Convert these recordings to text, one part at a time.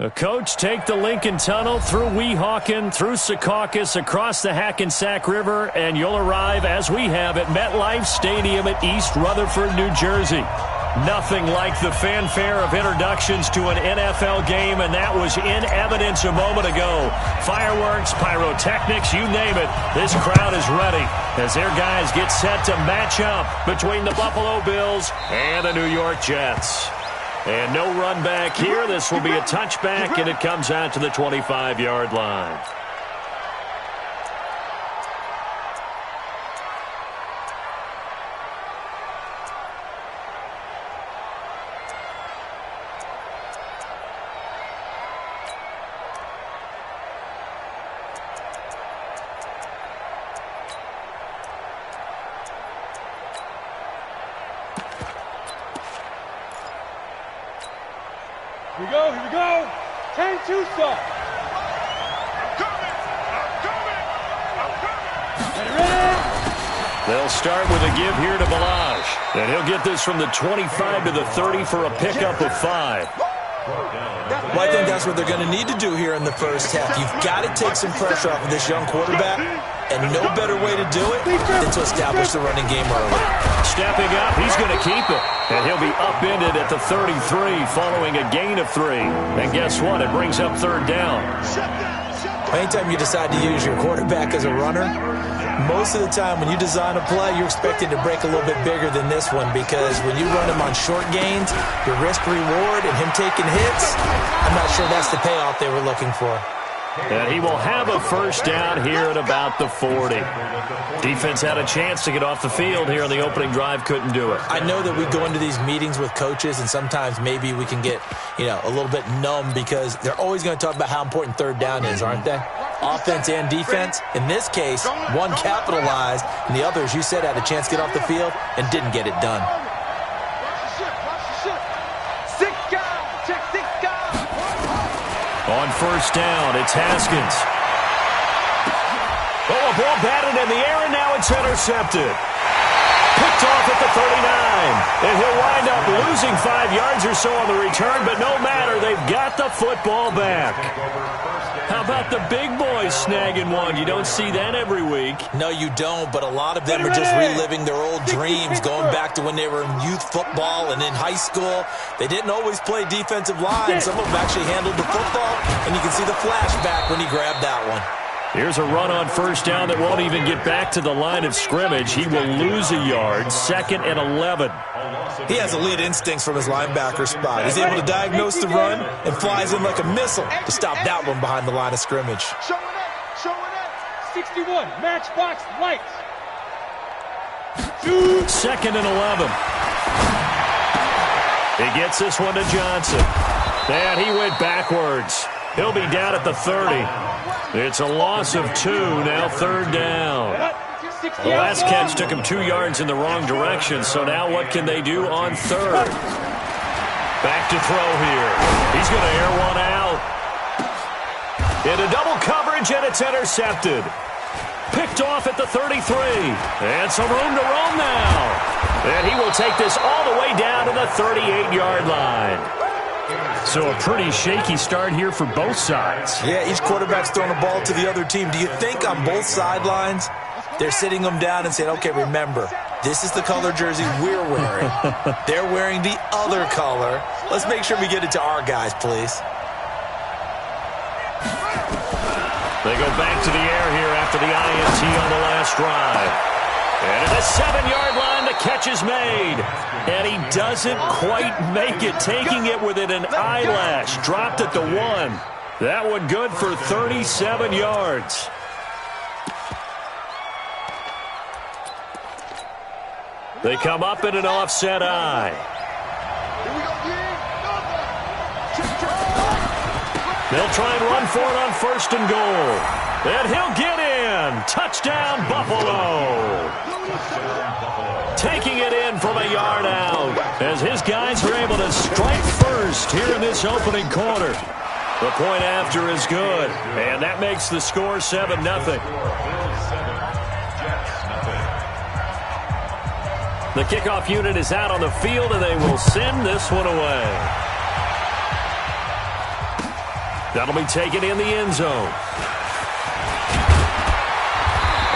Coach, take the Lincoln Tunnel through Weehawken, through Secaucus, across the Hackensack River, and you'll arrive, as we have, at MetLife Stadium at East Rutherford, New Jersey. Nothing like the fanfare of introductions to an NFL game, and that was in evidence a moment ago. Fireworks, pyrotechnics, you name it. This crowd is ready as their guys get set to match up between the Buffalo Bills and the New York Jets. And no run back here. This will be a touchback, and it comes out to the 25-yard line. Here we go. 10-2 stop. They'll start with a give here to Balazs. And he'll get this from the 25 to the 30 for a pickup of 5. Well, I think that's what they're going to need to do here in the first half. You've got to take some pressure off of this young quarterback, and no better way to do it than to establish the running game early. Stepping up, he's going to keep it. And he'll be upended at the 33 following a gain of 3. And guess what? It brings up third down. Anytime you decide to use your quarterback as a runner, most of the time when you design a play, you're expected to break a little bit bigger than this one, because when you run him on short gains, your risk-reward and him taking hits, I'm not sure that's the payoff they were looking for. And he will have a first down here at about the 40. Defense had a chance to get off the field here on the opening drive, couldn't do it. I know that we go into these meetings with coaches, and sometimes maybe we can get, a little bit numb, because they're always going to talk about how important third down is, aren't they? Offense and defense. In this case, one capitalized, and the other, as you said, had a chance to get off the field and didn't get it done. On first down, it's Haskins. Oh, a ball batted in the air, and now it's intercepted. Picked off at the 39. And he'll wind up losing 5 yards or so on the return, but no matter, they've got the football back. How about the big boys snagging one? You don't see that every week. No, you don't, but a lot of them are just reliving their old dreams, going back to when they were in youth football and in high school. They didn't always play defensive line. Some of them actually handled the football, and you can see the flashback when he grabbed that one. Here's a run on first down that won't even get back to the line of scrimmage. He will lose a yard, 2nd and 11. He has elite instincts from his linebacker spot. He's able to diagnose the run and flies in like a missile to stop that one behind the line of scrimmage. Showing up. 61, matchbox lights. 2nd and 11. He gets this one to Johnson. And he went backwards. He'll be down at the 30. It's a loss of 2, now third down. The last catch took him 2 yards in the wrong direction, so now what can they do on third? Back to throw here. He's going to air one out. Into double coverage, and it's intercepted. Picked off at the 33. And some room to roam now. And he will take this all the way down to the 38-yard line. So a pretty shaky start here for both sides. Yeah, each quarterback's throwing the ball to the other team. Do you think on both sidelines they're sitting them down and saying, okay, remember, this is the color jersey we're wearing. They're wearing the other color. Let's make sure we get it to our guys, please. They go back to the air here after the INT on the last drive. And at the 7-yard line, the catch is made. And he doesn't quite make it, taking it within an eyelash. Dropped at the 1. That one good for 37 yards. They come up in an offset eye. They'll try and run for it on 1st and goal. And he'll get in. Touchdown, Buffalo. Taking it in from a yard out as his guys are able to strike first here in this opening quarter. The point after is good, and that makes the score 7-0. The kickoff unit is out on the field, and they will send this one away. That'll be taken in the end zone.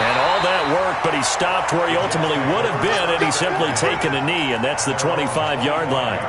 And all that work, but he stopped where he ultimately would have been had he simply taken a knee, and that's the 25-yard line.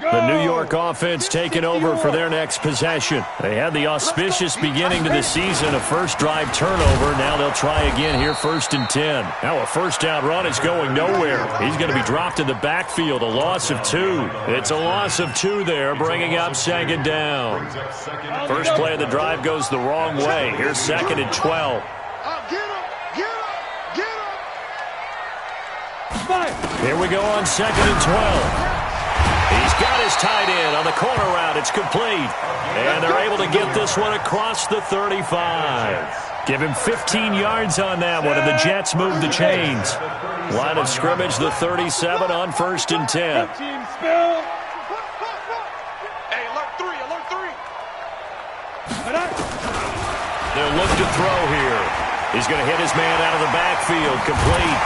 The New York offense taking over for their next possession. They had the auspicious beginning to the season, a first drive turnover. Now they'll try again here, 1st and 10. Now a first down run is going nowhere. He's going to be dropped in the backfield, a loss of 2. It's a loss of 2 there, bringing up 2nd down. First play of the drive goes the wrong way. Here's 2nd and 12. Here we go on 2nd and 12. He's got his tight end on the corner route. It's complete. And they're able to get this one across the 35. Give him 15 yards on that one, and the Jets move the chains. Line of scrimmage, the 37 on 1st and 10. Hey, alert 3, alert 3. They'll look to throw here. He's going to hit his man out of the backfield, complete.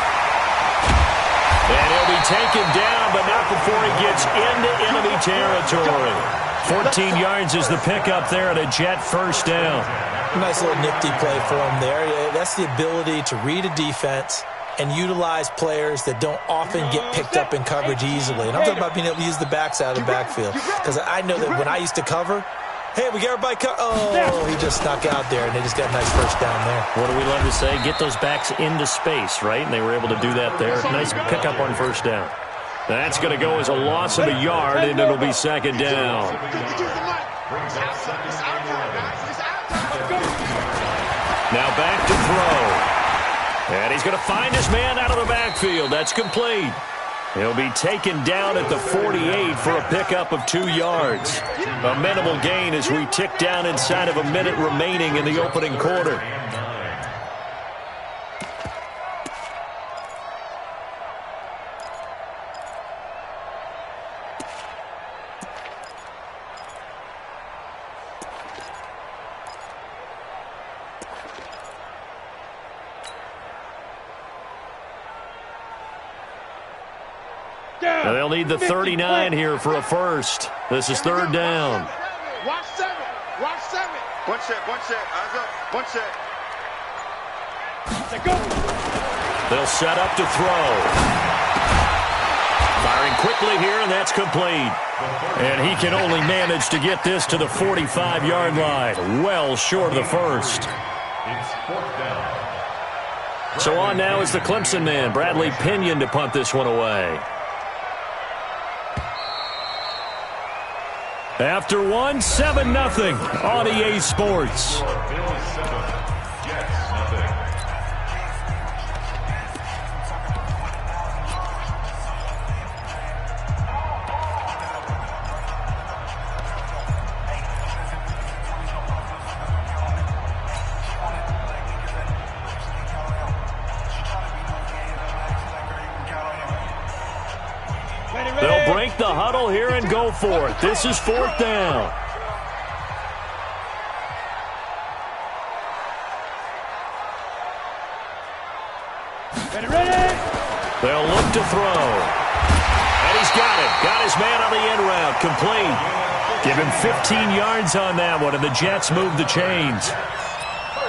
And he'll be taken down, but not before he gets into enemy territory. 14 yards is the pickup there at a Jet first down. Nice little nifty play for him there. That's the ability to read a defense and utilize players that don't often get picked up in coverage easily. And I'm talking about being able to use the backs out of the backfield. Because I know that when I used to cover, hey, we got everybody oh, he just snuck out there, and they just got a nice first down there. What do we love to say? Get those backs into space, right? And they were able to do that there. Nice pickup on first down. That's going to go as a loss of a yard, and it'll be 2nd down. Now back to throw. And he's going to find his man out of the backfield. That's complete. He'll be taken down at the 48 for a pickup of 2 yards. A minimal gain as we tick down inside of a minute remaining in the opening quarter. Now they'll need the 39 here for a first. This is 3rd down. Watch 7. Watch 7. One set. Eyes up. One set. Go. They'll set up to throw. Firing quickly here, and that's complete. And he can only manage to get this to the 45-yard line. Well short of the first. It's 4th down. So on now is the Clemson man, Bradley Pinion, to punt this one away. After 1, 7-0 on EA Sports. They'll break the huddle here and go for it. This is 4th down. Ready. They'll look to throw. And he's got it. Got his man on the in route. Complete. Give him 15 yards on that one, and the Jets move the chains.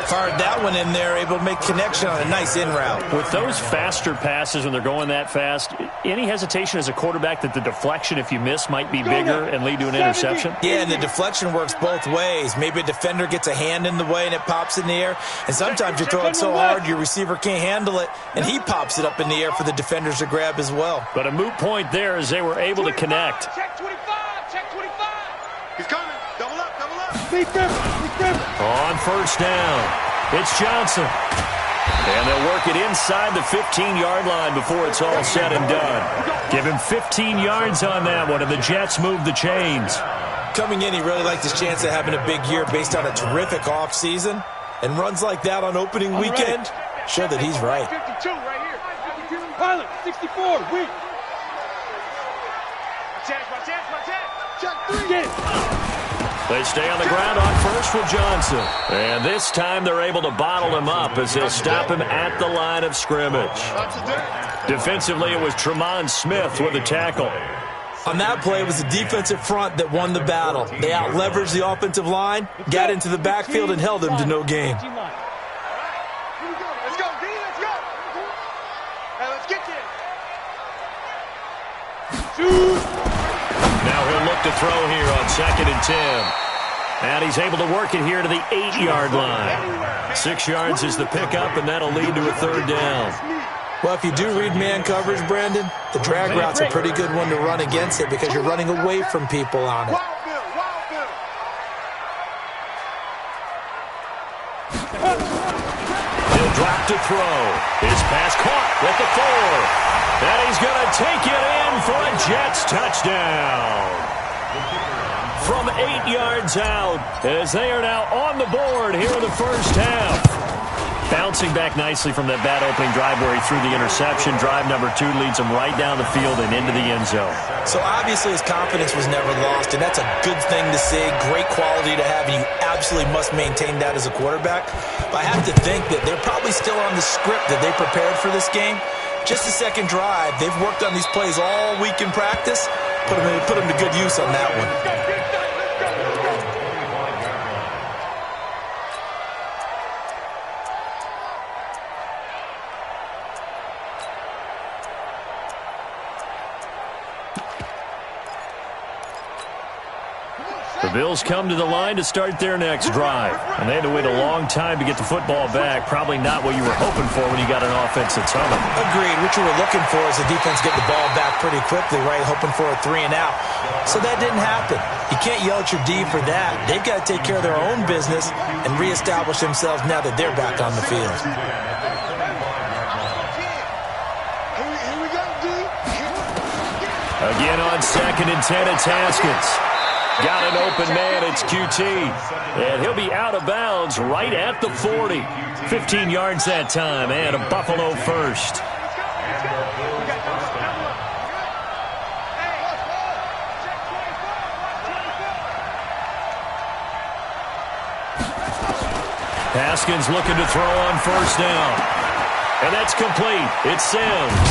Fired that one in there, able to make connection on a nice in route. With those faster passes when they're going that fast, any hesitation as a quarterback that the deflection, if you miss, might be bigger and lead to an interception? Yeah, and the deflection works both ways. Maybe a defender gets a hand in the way and it pops in the air. And sometimes you throw it so hard your receiver can't handle it, and he pops it up in the air for the defenders to grab as well. But a moot point there as they were able to connect. Check 25. Check 25. He's coming. Double up. Double up. On first down, it's Johnson. And they'll work it inside the 15-yard line before it's all said and done. Give him 15 yards on that one, and the Jets move the chains. Coming in, he really liked his chance of having a big year based on a terrific offseason. And runs like that on opening weekend show that he's right. 52 right here. Pilot, 64, weak. My chance. Check 3. Get it. They stay on the ground on first with Johnson. And this time they're able to bottle him up as they'll stop him at the line of scrimmage. Defensively, it was Tremont Smith with the tackle. On that play, it was the defensive front that won the battle. They out-leveraged the offensive line, got into the backfield, and held them to no gain. Let's go, D, let's go. Hey, let's get this. Now he'll look to throw here on 2nd and 10. And he's able to work it here to the 8-yard line. 6 yards is the pickup, and that'll lead to a 3rd down. Well, if you do read man coverage, Brandon, the drag route's a pretty good one to run against it because you're running away from people on it. He'll drop to throw. His pass caught at the 4. And he's going to take it in for a Jets touchdown. From 8 yards out, as they are now on the board here in the first half. Bouncing back nicely from that bad opening drive where he threw the interception. Drive number 2 leads him right down the field and into the end zone. So obviously his confidence was never lost, and that's a good thing to see, great quality to have, and you absolutely must maintain that as a quarterback. But I have to think that they're probably still on the script that they prepared for this game. Just the second drive, they've worked on these plays all week in practice. Put them to good use on that one. The Bills come to the line to start their next drive. And they had to wait a long time to get the football back. Probably not what you were hoping for when you got an offense that's humming. Agreed. What you were looking for is the defense get the ball back pretty quickly, right? Hoping for a 3 and out. So that didn't happen. You can't yell at your D for that. They've got to take care of their own business and reestablish themselves now that they're back on the field. Here we go, D. Again on 2nd and 10, it's Haskins. Got an open man, it's QT. And he'll be out of bounds right at the 40. 15 yards that time, and a Buffalo first. Haskins looking to throw on first down. And that's complete. It's Sims.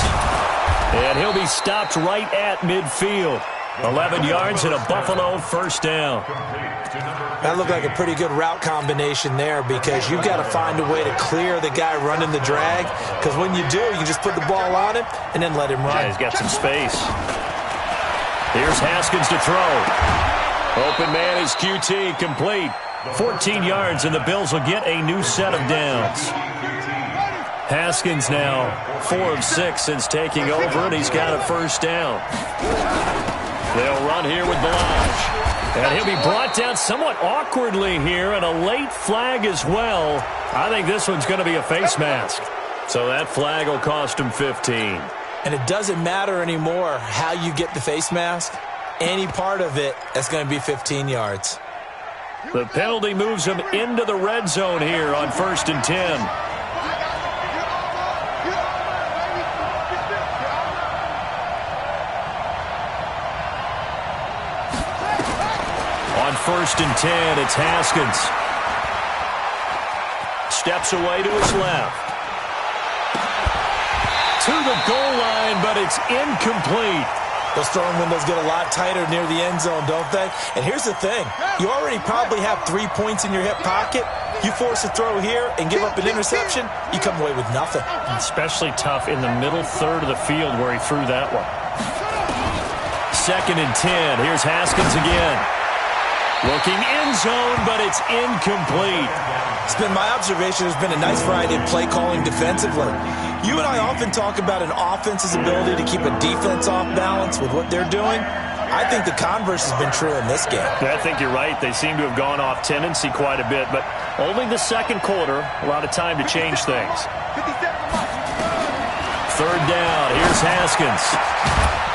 And he'll be stopped right at midfield. 11 yards and a Buffalo first down. That looked like a pretty good route combination there because you've got to find a way to clear the guy running the drag, because when you do, you just put the ball on him and then let him run. Yeah, he's got some space. Here's Haskins to throw. Open man is QT, complete. 14 yards, and the Bills will get a new set of downs. Haskins now 4 of 6 since taking over, and he's got a first down. They'll run here with Balaj. And he'll be brought down somewhat awkwardly here, and a late flag as well. I think this one's going to be a face mask. So that flag will cost him 15. And it doesn't matter anymore how you get the face mask. Any part of it, that's going to be 15 yards. The penalty moves him into the red zone here on 1st and 10. On 1st and 10, it's Haskins. Steps away to his left. To the goal line, but it's incomplete. Those throwing windows get a lot tighter near the end zone, don't they? And here's the thing. You already probably have 3 points in your hip pocket. You force a throw here and give up an interception, you come away with nothing. Especially tough in the middle third of the field where he threw that one. 2nd and 10. Here's Haskins again. Looking end zone, but it's incomplete. It's been my observation there's been a nice variety of play calling defensively. You and I often talk about an offense's ability to keep a defense off balance with what they're doing. I think the converse has been true in this game. I think you're right. They seem to have gone off tendency quite a bit, but only the second quarter, a lot of time to change things. 3rd down, here's Haskins.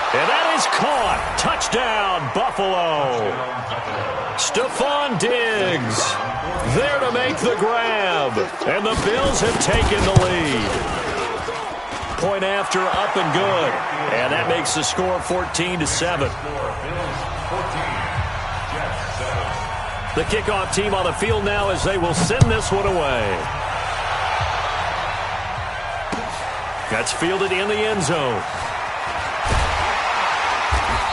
And that is caught. Touchdown, Buffalo. Stephon Diggs there to make the grab. And the Bills have taken the lead. Point after, up and good. And that makes the score 14-7. The kickoff team on the field now as they will send this one away. That's fielded in the end zone.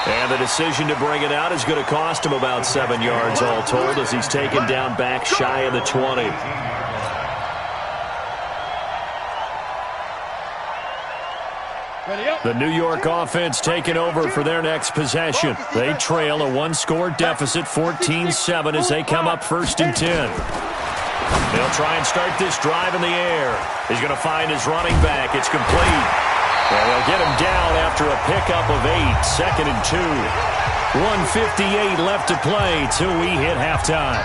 And the decision to bring it out is going to cost him about 7 yards all told as he's taken down back shy of the 20. The New York offense taking over for their next possession. They trail a one-score deficit, 14-7, as they come up 1st and 10. They'll try and start this drive in the air. He's going to find his running back. It's complete. And they'll get him down after a pickup of 8, 2nd and 2. 1:58 left to play till we hit halftime.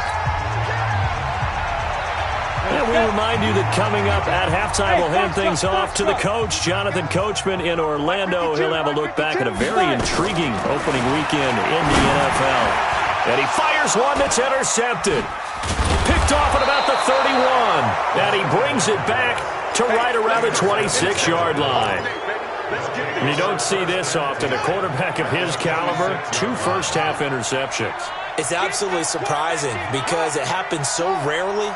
And we remind you that coming up at halftime, we'll hand things off to the coach, Jonathan Coachman in Orlando. He'll have a look back at a very intriguing opening weekend in the NFL. And he fires one that's intercepted. Picked off at about the 31. And he brings it back to right around the 26-yard line. And you don't see this often. A quarterback of his caliber, 2 first-half interceptions. It's absolutely surprising because it happens so rarely.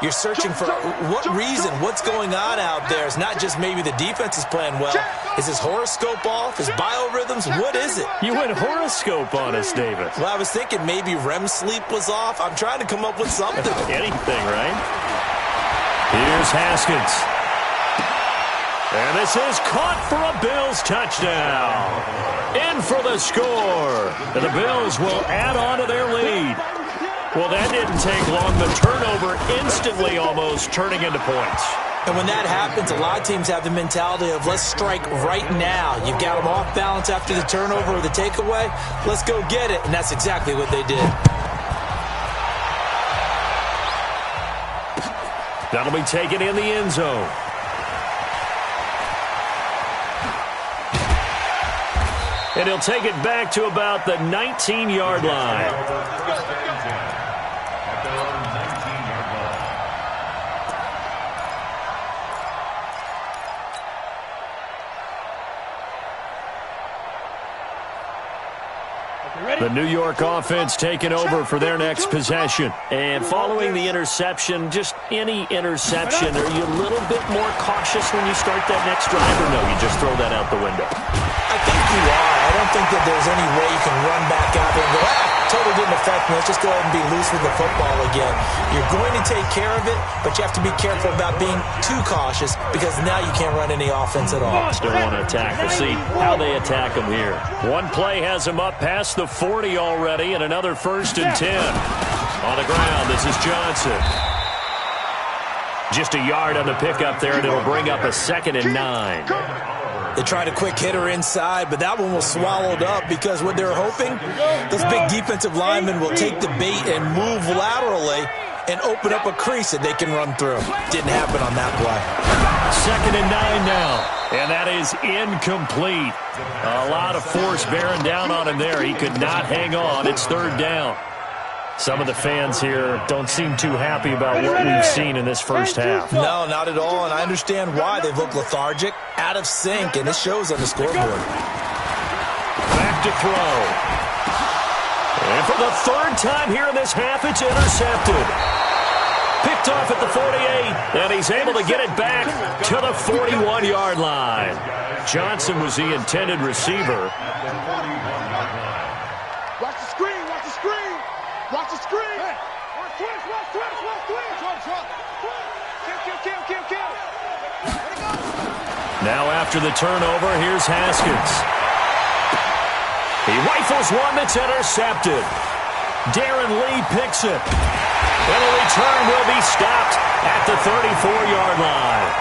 You're searching for what reason, what's going on out there. It's not just maybe the defense is playing well. Is his horoscope off? His biorhythms? What is it? You went horoscope on us, David. Well, I was thinking maybe REM sleep was off. I'm trying to come up with something. Anything, right? Here's Haskins. And this is caught for a Bills touchdown. In for the score. And the Bills will add on to their lead. Well, that didn't take long. The turnover instantly almost turning into points. And when that happens, a lot of teams have the mentality of let's strike right now. You've got them off balance after the turnover or the takeaway. Let's go get it. And that's exactly what they did. That'll be taken in the end zone. And he'll take it back to about the 19-yard line. The New York offense taking over for their next possession. And following the interception, just any interception, are you a little bit more cautious when you start that next drive, or no, you just throw that out the window? I think you are. I don't think that there's any way you can run back out there and go, totally didn't affect me. Let's just go ahead and be loose with the football again. You're going to take care of it, but you have to be careful about being too cautious because now you can't run any offense at all. Still want to attack. We'll see how they attack them here. One play has them up past the 40 already, and another 1st and 10. On the ground, this is Johnson. Just a yard on the pickup there, and it'll bring up a 2nd and 9. They tried a quick hitter inside, but that one was swallowed up because what they're hoping, those big defensive linemen will take the bait and move laterally and open up a crease that they can run through. Didn't happen on that play. 2nd and 9 now, and that is incomplete. A lot of force bearing down on him there. He could not hang on. It's 3rd down. Some of the fans here don't seem too happy about what we've seen in this first half. No, not at all, and I understand why. They've looked lethargic, out of sync, and it shows on the scoreboard. Back to throw. And for the 3rd time here in this half, it's intercepted. Picked off at the 48, and he's able to get it back to the 41-yard line. Johnson was the intended receiver. Watch the screen, watch the screen. Watch the screen. Watch twist, watch twist, watch twist. Kill. Now after the turnover, here's Haskins. He rifles one that's intercepted. Darren Lee picks it. And the return will be stopped at the 34-yard line.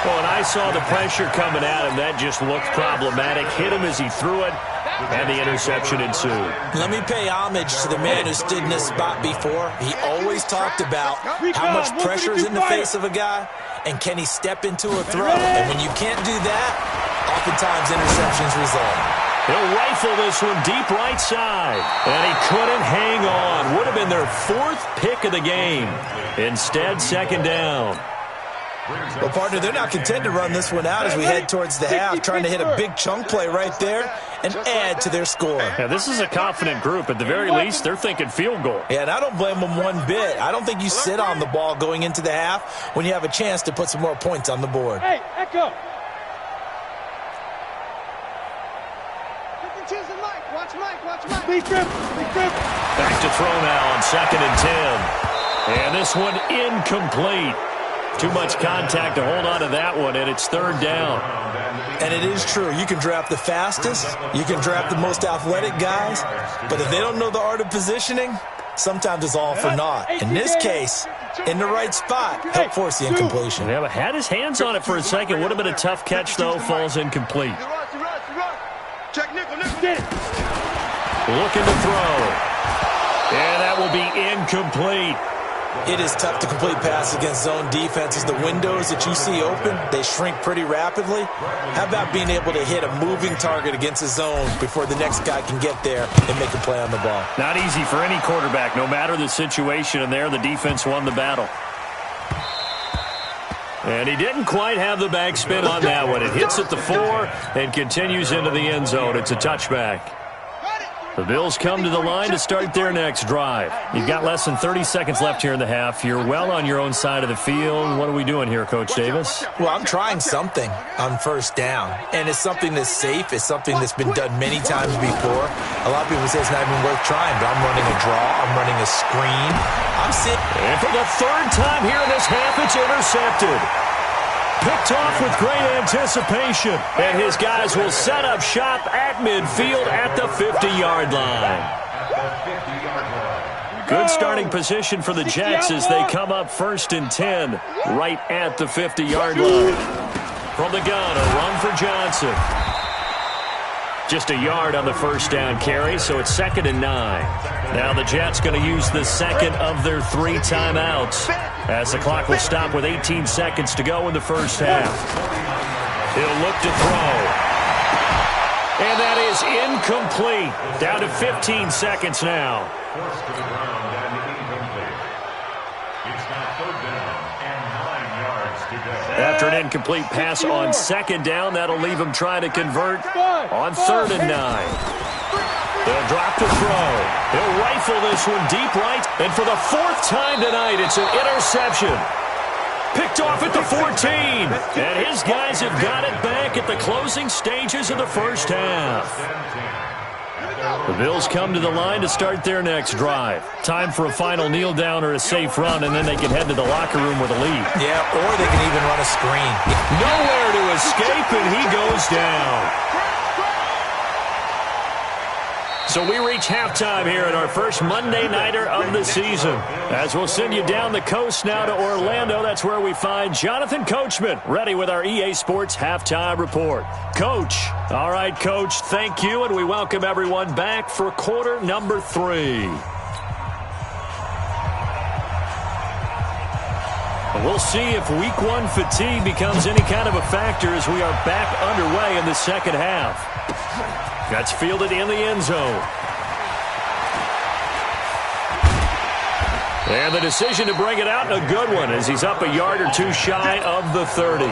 Well, and I saw the pressure coming at him. That just looked problematic. Hit him as he threw it, and the interception ensued. Let me pay homage to the man who stood in this spot before. He always talked about how much pressure is in the face of a guy, and can he step into a throw. And when you can't do that, oftentimes interceptions result. He'll rifle this one deep right side, and he couldn't hang on. Would have been their 4th pick of the game. Instead, 2nd down. Well, partner, they're not content to run this one out as we head towards the half, trying to hit a big chunk play right there and add to their score. Yeah, this is a confident group. At the very least, they're thinking field goal. Yeah, and I don't blame them one bit. I don't think you sit on the ball going into the half when you have a chance to put some more points on the board. Hey, Echo. Watch Mike. Big trip. Back to throw now on 2nd and 10. And this one incomplete. Too much contact to hold on to that one, and it's 3rd down. And it is true. You can draft the fastest. You can draft the most athletic guys. But if they don't know the art of positioning, sometimes it's all for naught. In this case, in the right spot, help force the incompletion. Yeah, but had his hands on it for a second. Would have been a tough catch, though. Falls incomplete. Check nickel. Looking to throw. And that will be incomplete. It is tough to complete passes against zone defenses. The windows that you see open, they shrink pretty rapidly. How about being able to hit a moving target against a zone before the next guy can get there and make a play on the ball? Not easy for any quarterback, no matter the situation. And there, the defense won the battle. And he didn't quite have the backspin on that one. It hits at the 4 and continues into the end zone. It's a touchback. The Bills come to the line to start their next drive. You've got less than 30 seconds left here in the half. You're well on your own side of the field. What are we doing here, Coach Davis? Well, I'm trying something on 1st down, and it's something that's safe. It's something that's been done many times before. A lot of people say it's not even worth trying, but I'm running a draw. I'm running a screen. I'm sitting. And for the 3rd time here in this half, it's intercepted. Picked off with great anticipation. And his guys will set up shop at midfield at the 50-yard line. Good starting position for the Jets as they come up 1st and 10 right at the 50-yard line. From the gun, a run for Johnson. Just a yard on the 1st down carry, so it's 2nd and 9. Now the Jets going to use the 2nd of their 3 timeouts as the clock will stop with 18 seconds to go in the 1st half. He'll look to throw. And that is incomplete. Down to 15 seconds now. Forced to the ground and incomplete. It's now 3rd down and 9 yards to go. After an incomplete pass on 2nd down, that'll leave him trying to convert on 3rd and 9. They'll drop to throw. He'll rifle this one deep right. And for the 4th time tonight, it's an interception. Picked off at the 14. And his guys have got it back at the closing stages of the 1st half. The Bills come to the line to start their next drive. Time for a final kneel down or a safe run, and then they can head to the locker room with a lead. Yeah, or they can even run a screen. Nowhere to escape, and he goes down. So we reach halftime here in our first Monday Nighter of the season. As we'll send you down the coast now to Orlando, that's where we find Jonathan Coachman, ready with our EA Sports Halftime Report. Coach. All right, Coach, thank you, and we welcome everyone back for quarter number 3. We'll see if Week 1 fatigue becomes any kind of a factor as we are back underway in the 2nd half. That's fielded in the end zone. And the decision to bring it out, a good one, as he's up a yard or 2 shy of the 30.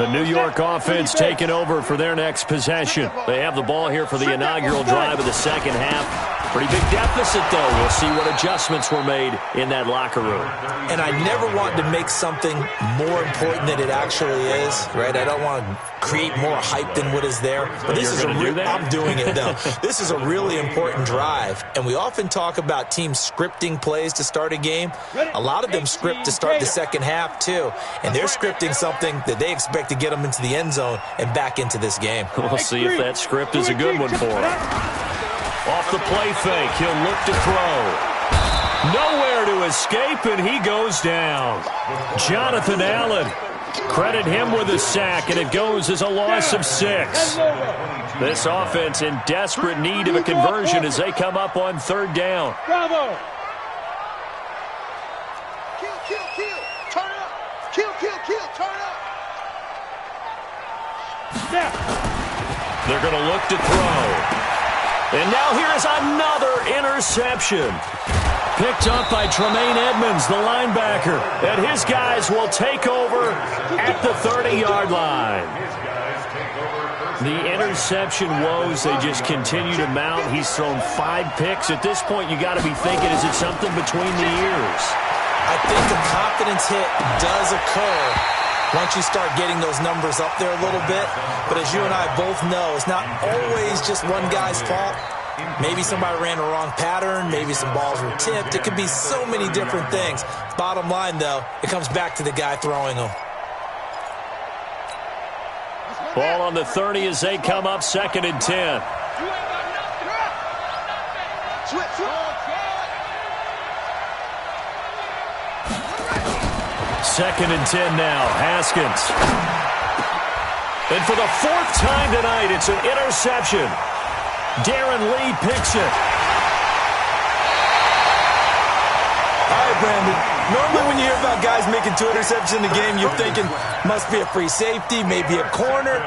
The New York offense taking over for their next possession. They have the ball here for the inaugural drive of the 2nd half. Pretty big deficit, though. We'll see what adjustments were made in that locker room. And I never want to make something more important than it actually is, right? I don't want to create more hype than what is there. But this is I'm doing it, though. This is a really important drive. And we often talk about teams scripting plays to start a game. A lot of them script to start the 2nd half, too. And they're scripting something that they expect to get them into the end zone and back into this game. We'll see if that script is a good one for them. Off the play fake, he'll look to throw. Nowhere to escape, and he goes down. Jonathan Allen, credit him with a sack, and it goes as a loss of 6. This offense in desperate need of a conversion as they come up on 3rd down. Bravo! Kill, turn up! Kill, turn up! Snap! They're going to look to throw. And now here is another interception. Picked up by Tremaine Edmonds, the linebacker. And his guys will take over at the 30-yard line. The interception woes, they just continue to mount. He's thrown 5 picks. At this point, you got to be thinking, is it something between the ears? I think the confidence hit does occur once you start getting those numbers up there a little bit. But as you and I both know, it's not always just one guy's fault. Maybe somebody ran the wrong pattern. Maybe some balls were tipped. It could be so many different things. Bottom line, though, it comes back to the guy throwing them. Ball on the 30 as they come up, 2nd and 10. Second and 10 now, Haskins. And for the 4th time tonight, it's an interception. Darren Lee picks it. All right, Brandon. Normally when you hear about guys making 2 interceptions in the game, you're thinking, must be a free safety, maybe a corner.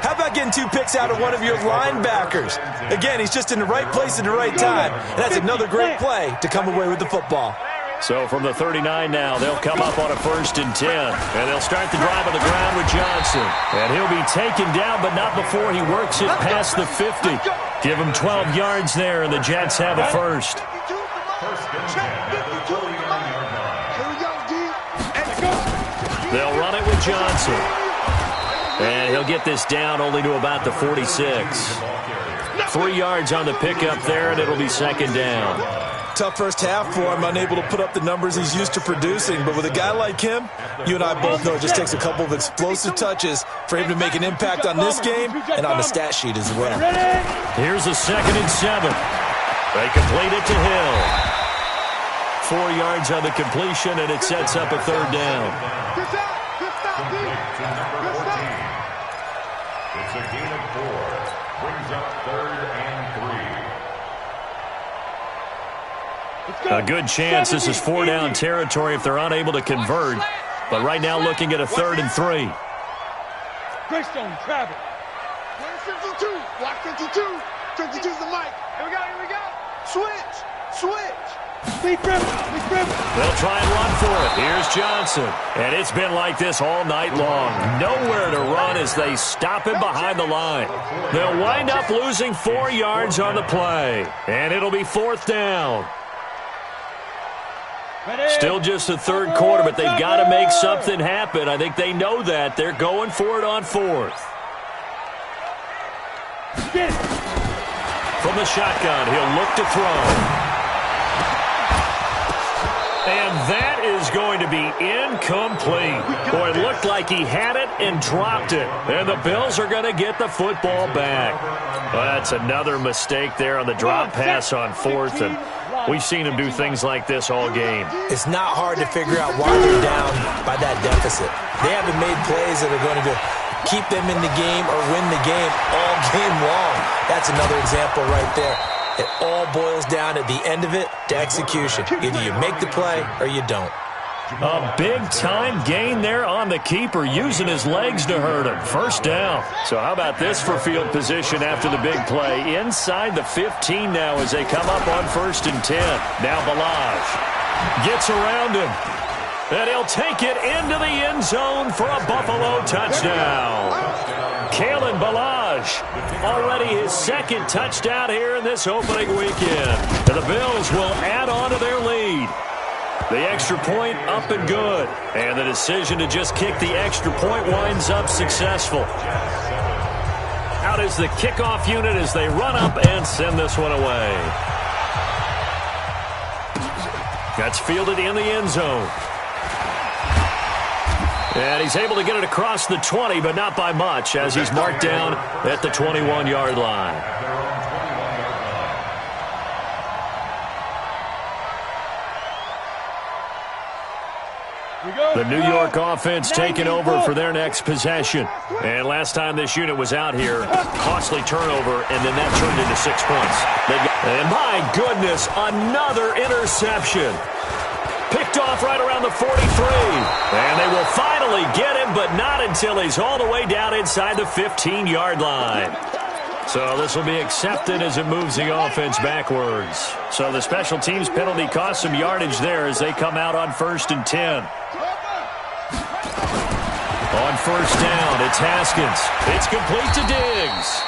How about getting 2 picks out of one of your linebackers? Again, he's just in the right place at the right time. And that's another great play to come away with the football. So from the 39 now, they'll come up on a 1st and 10. And they'll start the drive on the ground with Johnson. And he'll be taken down, but not before he works it past the 50. Give him 12 yards there, and the Jets have a first. They'll run it with Johnson. And he'll get this down only to about the 46. 3 yards on the pickup there, and it'll be 2nd down. Tough first half for him, unable to put up the numbers he's used to producing. But with a guy like him, you and I both know it just takes a couple of explosive touches for him to make an impact on this game and on the stat sheet as well. Here's a 2nd and 7. They complete it to Hill. 4 yards on the completion, and it sets up a 3rd down. It's a gain of 4. Brings up 3rd and 3. A good chance this is 4-down territory if they're unable to convert. But right now looking at a 3rd and 3. Greystone, Travis. 52. Block 52. 52's the mic. Here we go. Switch. Big grip. They'll try and run for it. Here's Johnson. And it's been like this all night long. Nowhere to run as they stop him behind the line. They'll wind up losing 4 yards on the play. And it'll be 4th down. Still just the 3rd quarter, but they've got to make something happen. I think they know that. They're going for it on 4th. From the shotgun, he'll look to throw. And that is going to be incomplete. Boy, it looked like he had it and dropped it. And the Bills are going to get the football back. Well, that's another mistake there on the drop pass on 4th. And we've seen him do things like this all game. It's not hard to figure out why they're down by that deficit. They haven't made plays that are going to keep them in the game or win the game all game long. That's another example right there. It all boils down at the end of it to execution. Either you make the play or you don't. A big-time gain there on the keeper, using his legs to hurt him. 1st down. So how about this for field position after the big play? Inside the 15 now as they come up on 1st and 10. Now Balaj gets around him. And he'll take it into the end zone for a Buffalo touchdown. Kalen Balaj, already his 2nd touchdown here in this opening weekend. And the Bills will add on to their lead. The extra point up and good. And the decision to just kick the extra point winds up successful. Out is the kickoff unit as they run up and send this one away. That's fielded in the end zone. And he's able to get it across the 20, but not by much, as he's marked down at the 21-yard line. The New York offense taking over for their next possession. And last time this unit was out here, costly turnover, and then that turned into 6 points. And my goodness, another interception. Picked off right around the 43. And they will finally get him, but not until he's all the way down inside the 15-yard line. So this will be accepted as it moves the offense backwards. So the special teams penalty cost some yardage there as they come out on 1st and 10. On 1st down, it's Haskins. It's complete to Diggs.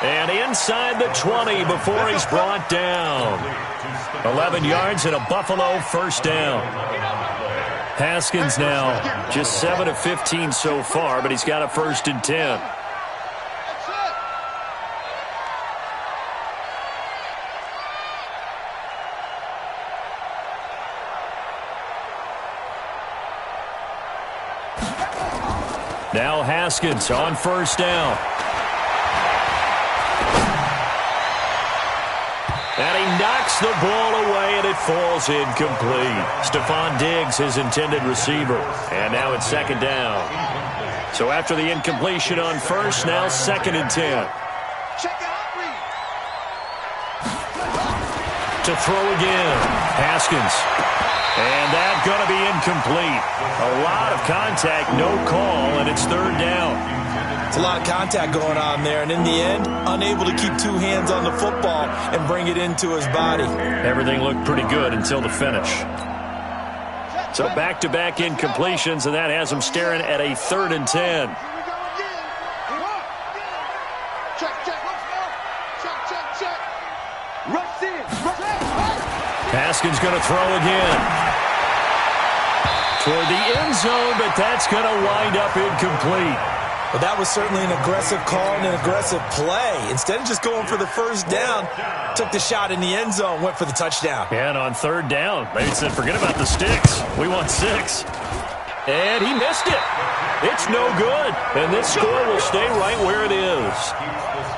And inside the 20 before he's brought down. 11 yards and a Buffalo 1st down. Haskins now just 7 of 15 so far, but he's got a 1st and 10. Now Haskins on 1st down. And he knocks the ball away, and it falls incomplete. Stephon Diggs, his intended receiver. And now it's 2nd down. So after the incompletion on 1st, now 2nd and 10. To throw again. Haskins. And that's going to be incomplete. A lot of contact, no call, and it's 3rd down. It's a lot of contact going on there, and in the end, unable to keep 2 hands on the football and bring it into his body. Everything looked pretty good until the finish. So back-to-back incompletions, and that has him staring at a 3rd and 10. Haskins going to throw again. Toward the end zone, but that's going to wind up incomplete. Well, that was certainly an aggressive call and an aggressive play. Instead of just going for the 1st down, took the shot in the end zone, went for the touchdown. And on 3rd down, they said, forget about the sticks. We want 6. And he missed it. It's no good. And this score will stay right where it is.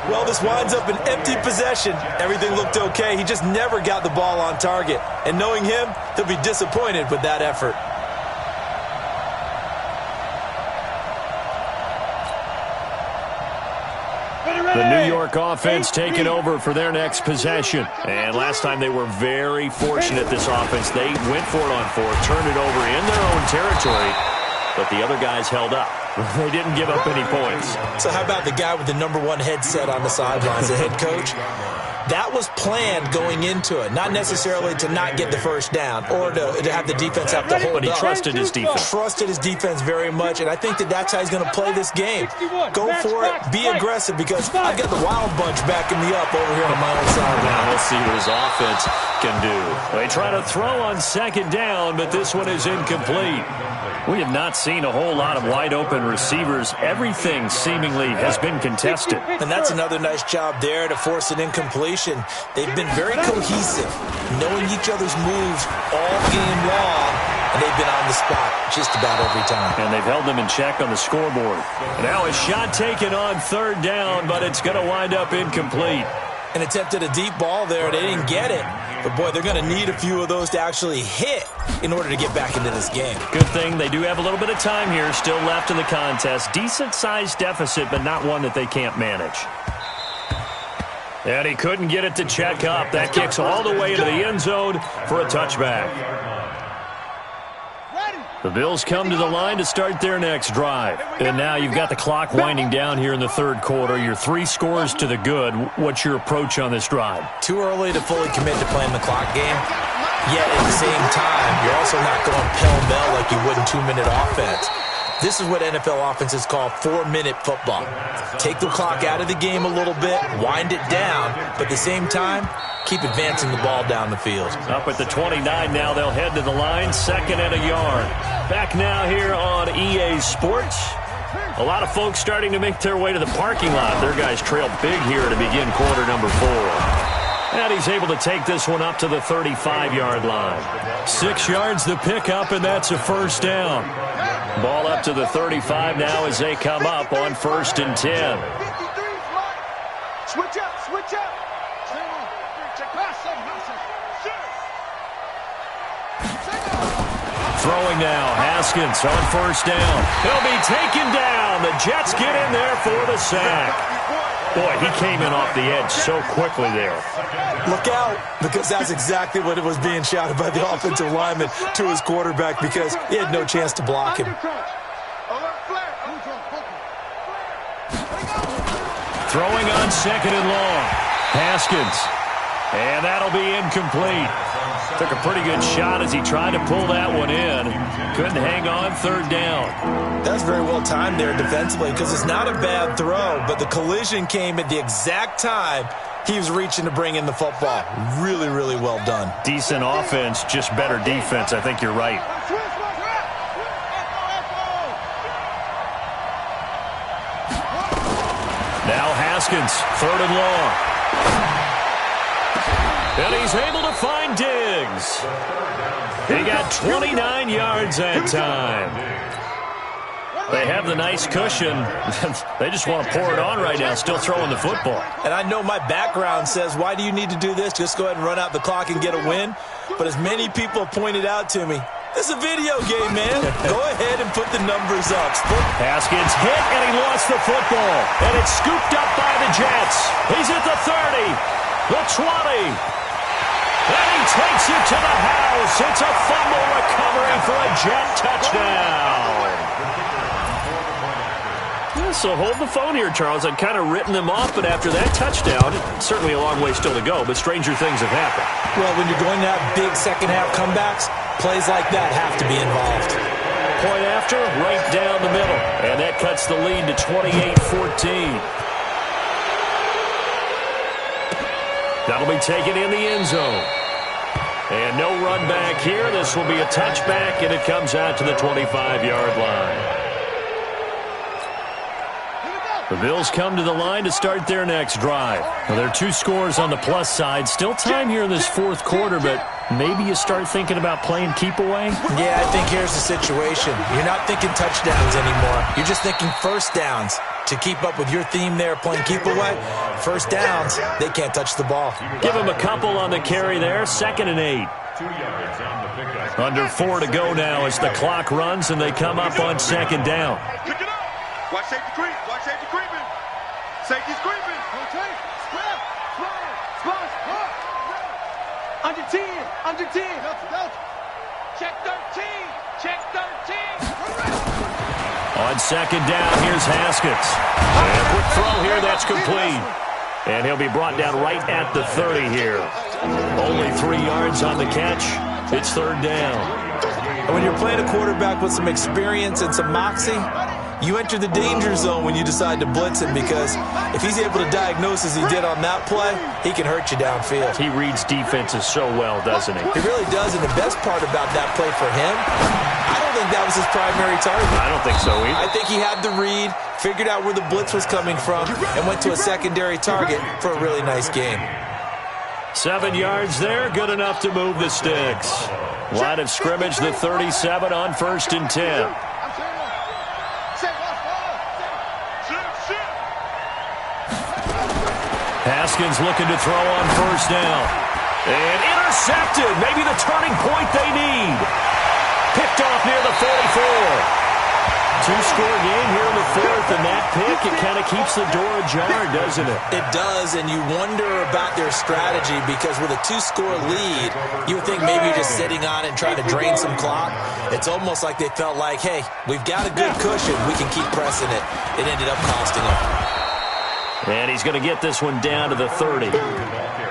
Well, this winds up an empty possession. Everything looked okay. He just never got the ball on target. And knowing him, he'll be disappointed with that effort. The New York offense taking over for their next possession. And last time they were very fortunate, this offense. They went for it on 4th, turned it over in their own territory, but the other guys held up. They didn't give up any points. So how about the guy with the #1 headset on the sidelines, the head coach? That was planned going into it, not necessarily to not get the 1st down or to have the defense have to hold up. But he trusted his defense. Trusted his defense very much, and I think that's how he's going to play this game. Go for it, be aggressive, because I've got the wild bunch backing me up over here on my own side. Now we'll see what his offense can do. They try to throw on 2nd down, but this one is incomplete. We have not seen a whole lot of wide-open receivers. Everything seemingly has been contested. And that's another nice job there to force an incompletion. They've been very cohesive, knowing each other's moves all game long, and they've been on the spot just about every time. And they've held them in check on the scoreboard. Now a shot taken on 3rd down, but it's going to wind up incomplete. And attempted a deep ball there. They didn't get it. But, boy, they're going to need a few of those to actually hit in order to get back into this game. Good thing they do have a little bit of time here still left in the contest. Decent-sized deficit, but not one that they can't manage. And he couldn't get it to check up. That kicks all the way into the end zone for a touchback. The Bills come to the line to start their next drive. And now you've got the clock winding down here in the 3rd quarter. You're 3 scores to the good. What's your approach on this drive? Too early to fully commit to playing the clock game. Yet at the same time, you're also not going pell-mell like you would in 2-minute offense. This is what NFL offenses call 4-minute football. Take the clock out of the game a little bit, wind it down, but at the same time, keep advancing the ball down the field. Up at the 29 now, they'll head to the line, 2nd and a yard. Back now here on EA Sports. A lot of folks starting to make their way to the parking lot. Their guys trail big here to begin quarter number 4. And he's able to take this one up to the 35-yard line. 6 yards the pickup, and that's a 1st down. Ball up to the 35 now as they come up on 1st and 10. Switch up, switch up. Throwing now, Haskins on 1st down. He'll be taken down. The Jets get in there for the sack. Boy, he came in off the edge so quickly there. Look out, because that's exactly what it was being shouted by the offensive lineman to his quarterback, because he had no chance to block him. Throwing on second and long. Haskins. And that'll be incomplete. Took a pretty good shot as he tried to pull that one in. Couldn't hang on third down. That's very well timed there defensively because it's not a bad throw, but the collision came at the exact time he was reaching to bring in the football. Really, really well done. Decent offense, just better defense. I think you're right. Now Haskins, third and long. And he's able to find Diggs. He got 29 yards that time. They have the nice cushion. They just want to pour it on right now, still throwing the football. And I know my background says, why do you need to do this? Just go ahead and run out the clock and get a win. But as many people have pointed out to me, this is a video game, man. Go ahead and put the numbers up. Haskins hit, and he lost the football. And it's scooped up by the Jets. He's at the 30, the 20. And he takes it to the house. It's a fumble recovery for a Jet touchdown. Yeah, so hold the phone here, Charles. I'd kind of written them off, but after that touchdown, certainly a long way still to go, but stranger things have happened. Well, when you're going to have big second-half comebacks, plays like that have to be involved. Point after, right down the middle. And that cuts the lead to 28-14. That'll be taken in the end zone. And no run back here. This will be a touchback, and it comes out to the 25-yard line. The Bills come to the line to start their next drive. Well, there are two scores on the plus side. Still time here in this fourth quarter, but maybe you start thinking about playing keep away? Yeah, I think here's the situation. You're not thinking touchdowns anymore. You're just thinking first downs. To keep up with your theme there, playing keep away, first downs, they can't touch the ball. Give them a couple on the carry there, 2nd and 8. Under 4 to go now as the clock runs and they come up on 2nd down. Pick it up. Watch safety creep. Watch safety creeping. Safety's creeping. Okay. Splash. Under 10. Under 10. Check 13. Check 13. On 2nd down, here's Haskins. And a quick throw here, that's complete. And he'll be brought down right at the 30 here. Only 3 yards on the catch. It's 3rd down. And when you're playing a quarterback with some experience and some moxie, you enter the danger zone when you decide to blitz him because if he's able to diagnose as he did on that play, he can hurt you downfield. He reads defenses so well, doesn't he? He really does, and the best part about that play for him, I don't think that was his primary target. I don't think so either. I think he had the read, figured out where the blitz was coming from, and went to a secondary target for a really nice game. 7 yards there, good enough to move the sticks. Line of scrimmage, the 37 on 1st and 10. Haskins looking to throw on 1st down. And intercepted. Maybe the turning point they need. Picked off near the 44. Two-score game here in the 4th, and that pick, it kind of keeps the door ajar, doesn't it? It does, and you wonder about their strategy because with a 2-score lead, you would think maybe you're just sitting on it and trying to drain some clock. It's almost like they felt like, hey, we've got a good cushion. We can keep pressing it. It ended up costing them. And he's going to get this one down to the 30.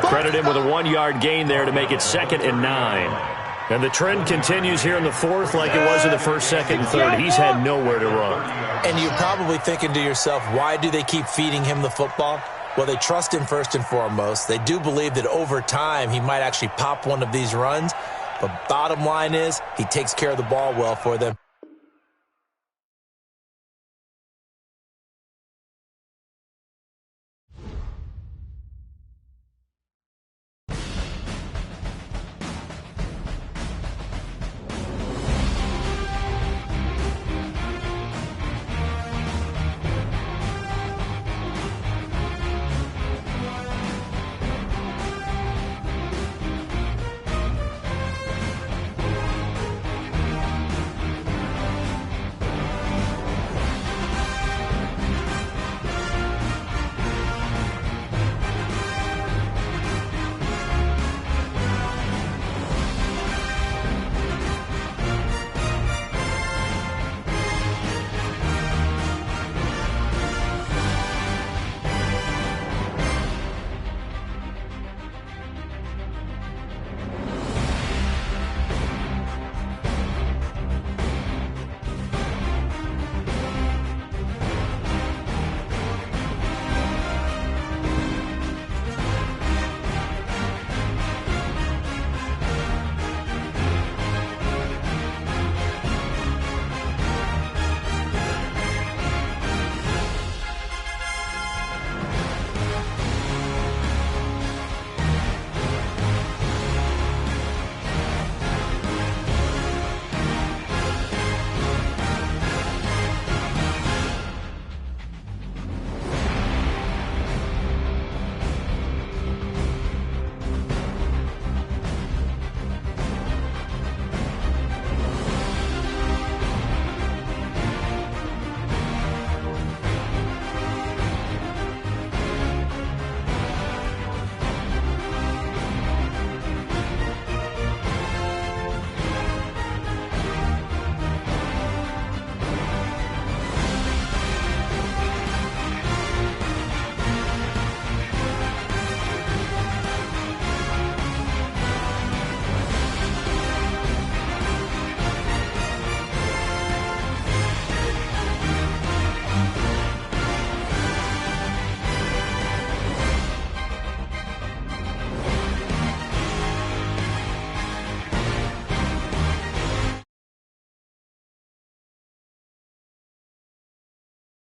Credit him with a 1-yard gain there to make it 2nd and 9. And the trend continues here in the 4th like it was in the 1st, 2nd, and 3rd. He's had nowhere to run. And you're probably thinking to yourself, why do they keep feeding him the football? Well, they trust him first and foremost. They do believe that over time he might actually pop one of these runs. But bottom line is, he takes care of the ball well for them.